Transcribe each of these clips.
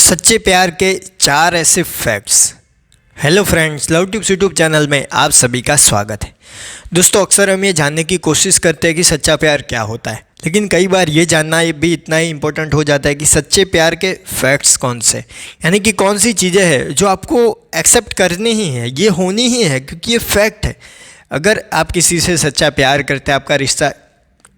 सच्चे प्यार के 4 ऐसे facts. Hello friends, love tips YouTube channel में आप सभी का स्वागत है। दोस्तों, अक्सर हम ये जानने की कोशिश करते हैं कि सच्चा प्यार क्या होता है, लेकिन कई बार ये जानना भी इतना ही इम्पोर्टेंट हो जाता है कि सच्चे प्यार के फैक्ट्स कौन से, यानी कि कौन सी चीज़ें हैं जो आपको एक्सेप्ट करनी ही है, ये होनी ही है क्योंकि ये फैक्ट है। अगर आप किसी से सच्चा प्यार करते हैं, आपका रिश्ता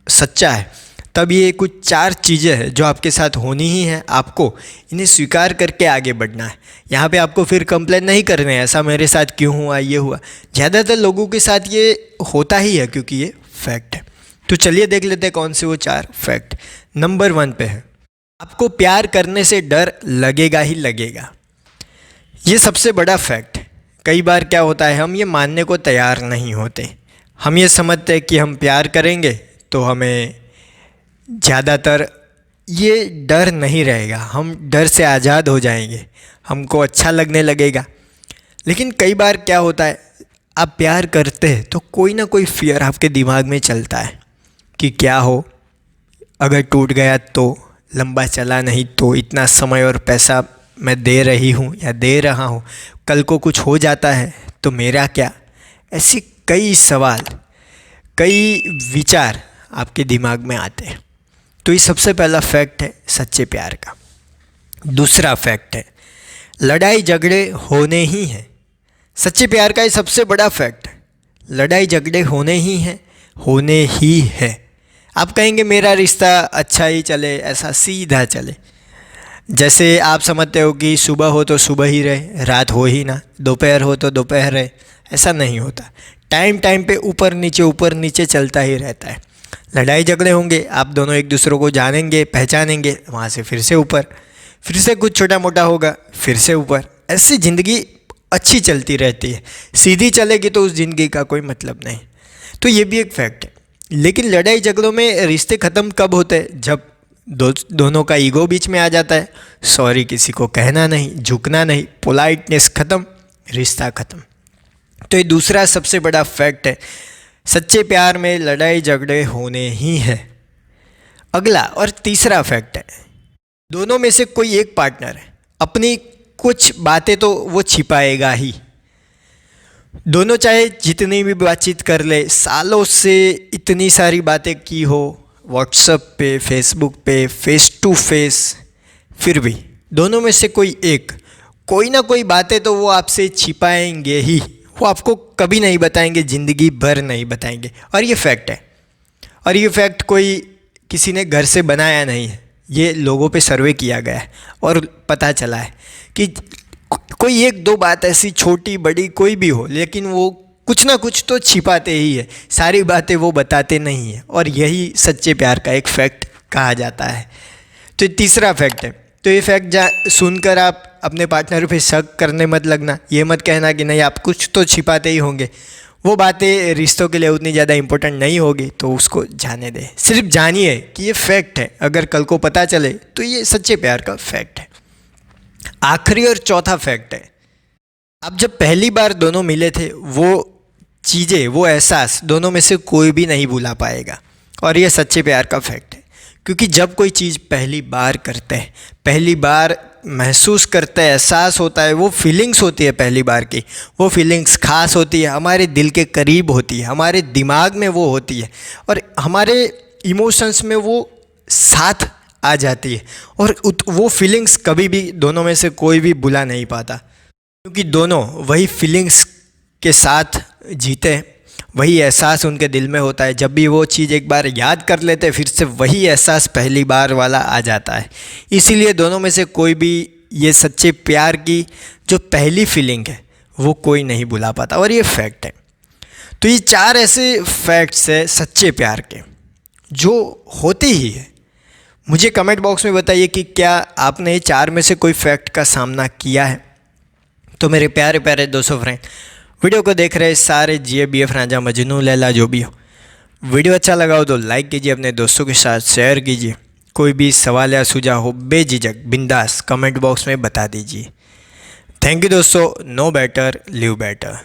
सच्चा है, तब ये कुछ 4 चीज़ें हैं जो आपके साथ होनी ही है। आपको इन्हें स्वीकार करके आगे बढ़ना है। यहाँ पे आपको फिर कंप्लेन नहीं करने हैं, ऐसा मेरे साथ क्यों हुआ, ये हुआ। ज़्यादातर लोगों के साथ ये होता ही है क्योंकि ये फैक्ट है। तो चलिए देख लेते हैं कौन से वो 4 फैक्ट। नंबर 1 पे है, आपको प्यार करने से डर लगेगा ही लगेगा। ये सबसे बड़ा फैक्ट है। कई बार क्या होता है, हम ये मानने को तैयार नहीं होते। हम ये समझते हैं कि हम प्यार करेंगे तो हमें ज़्यादातर ये डर नहीं रहेगा, हम डर से आज़ाद हो जाएंगे, हमको अच्छा लगने लगेगा। लेकिन कई बार क्या होता है, आप प्यार करते हैं तो कोई ना कोई फियर आपके दिमाग में चलता है कि क्या हो अगर टूट गया तो, लंबा चला नहीं तो, इतना समय और पैसा मैं दे रही हूँ या दे रहा हूँ, कल को कुछ हो जाता है तो मेरा क्या। ऐसे कई सवाल, कई विचार आपके दिमाग में आते हैं। तो ये सबसे पहला फैक्ट है सच्चे प्यार का। दूसरा फैक्ट है, लड़ाई झगड़े होने ही हैं। सच्चे प्यार का ये सबसे बड़ा फैक्ट है, लड़ाई झगड़े होने ही हैं, होने ही है। आप कहेंगे मेरा रिश्ता अच्छा ही चले, ऐसा सीधा चले। जैसे आप समझते हो कि सुबह हो तो सुबह ही रहे, रात हो ही ना, दोपहर हो तो दोपहर रहे। ऐसा नहीं होता। टाइम पे ऊपर नीचे चलता ही रहता है। लड़ाई झगड़े होंगे, आप दोनों एक दूसरे को जानेंगे, पहचानेंगे, वहाँ से फिर से ऊपर, फिर से कुछ छोटा मोटा होगा, फिर से ऊपर। ऐसी ज़िंदगी अच्छी चलती रहती है। सीधी चलेगी तो उस ज़िंदगी का कोई मतलब नहीं। तो ये भी एक फैक्ट है। लेकिन लड़ाई झगड़ों में रिश्ते ख़त्म कब होते हैं? जब दोनों का ईगो बीच में आ जाता है। सॉरी किसी को कहना नहीं, झुकना नहीं, पोलाइटनेस ख़त्म, रिश्ता ख़त्म। तो ये दूसरा सबसे बड़ा फैक्ट है, सच्चे प्यार में लड़ाई झगड़े होने ही हैं। अगला और तीसरा फैक्ट है, दोनों में से कोई एक पार्टनर है, अपनी कुछ बातें तो वो छिपाएगा ही। दोनों चाहे जितनी भी बातचीत कर ले, सालों से इतनी सारी बातें की हो, व्हाट्सएप पे, फेसबुक पे, फेस टू फेस, फिर भी दोनों में से कोई एक, कोई ना कोई बातें तो वो आपसे छिपाएंगे ही। वो आपको कभी नहीं बताएंगे, ज़िंदगी भर नहीं बताएंगे। और ये फैक्ट है। और ये फैक्ट कोई किसी ने घर से बनाया नहीं है, ये लोगों पे सर्वे किया गया है और पता चला है कि कोई एक दो बात ऐसी छोटी बड़ी कोई भी हो, लेकिन वो कुछ ना कुछ तो छिपाते ही है, सारी बातें वो बताते नहीं हैं। और यही सच्चे प्यार का एक फैक्ट कहा जाता है। तो ये तीसरा फैक्ट है। तो ये फैक्ट सुनकर आप अपने पार्टनर पे शक करने मत लगना। ये मत कहना कि नहीं आप कुछ तो छिपाते ही होंगे। वो बातें रिश्तों के लिए उतनी ज़्यादा इंपॉर्टेंट नहीं होगी, तो उसको जाने दें। सिर्फ जानिए कि ये फैक्ट है, अगर कल को पता चले तो ये सच्चे प्यार का फैक्ट है। आखिरी और चौथा फैक्ट है, आप जब पहली बार दोनों मिले थे, वो चीज़ें, वो एहसास दोनों में से कोई भी नहीं भुला पाएगा। और ये सच्चे प्यार का फैक्ट है, क्योंकि जब कोई चीज़ पहली बार करते हैं, पहली बार महसूस करते हैं, एहसास होता है, वो फीलिंग्स होती है पहली बार की, वो फीलिंग्स खास होती है, हमारे दिल के करीब होती है, हमारे दिमाग में वो होती है और हमारे इमोशंस में वो साथ आ जाती है। और वो फीलिंग्स कभी भी दोनों में से कोई भी भुला नहीं पाता, क्योंकि दोनों वही फीलिंग्स के साथ जीते हैं, वही एहसास उनके दिल में होता है। जब भी वो चीज़ एक बार याद कर लेते हैं, फिर से वही एहसास पहली बार वाला आ जाता है। इसीलिए दोनों में से कोई भी ये सच्चे प्यार की जो पहली फीलिंग है वो कोई नहीं भुला पाता, और ये फैक्ट है। तो ये 4 ऐसे फैक्ट्स हैं सच्चे प्यार के जो होते ही है। मुझे कमेंट बॉक्स में बताइए कि क्या आपने ये 4 में से कोई फैक्ट का सामना किया है। तो मेरे प्यारे प्यारे दोस्तों, फ्रेंड, वीडियो को देख रहे सारे GF राजा मजनू लैला जो भी हो, वीडियो अच्छा लगा हो तो लाइक कीजिए, अपने दोस्तों के साथ शेयर कीजिए। कोई भी सवाल या सुझाव हो बेझिझक बिंदास कमेंट बॉक्स में बता दीजिए। थैंक यू दोस्तों। Know better live better.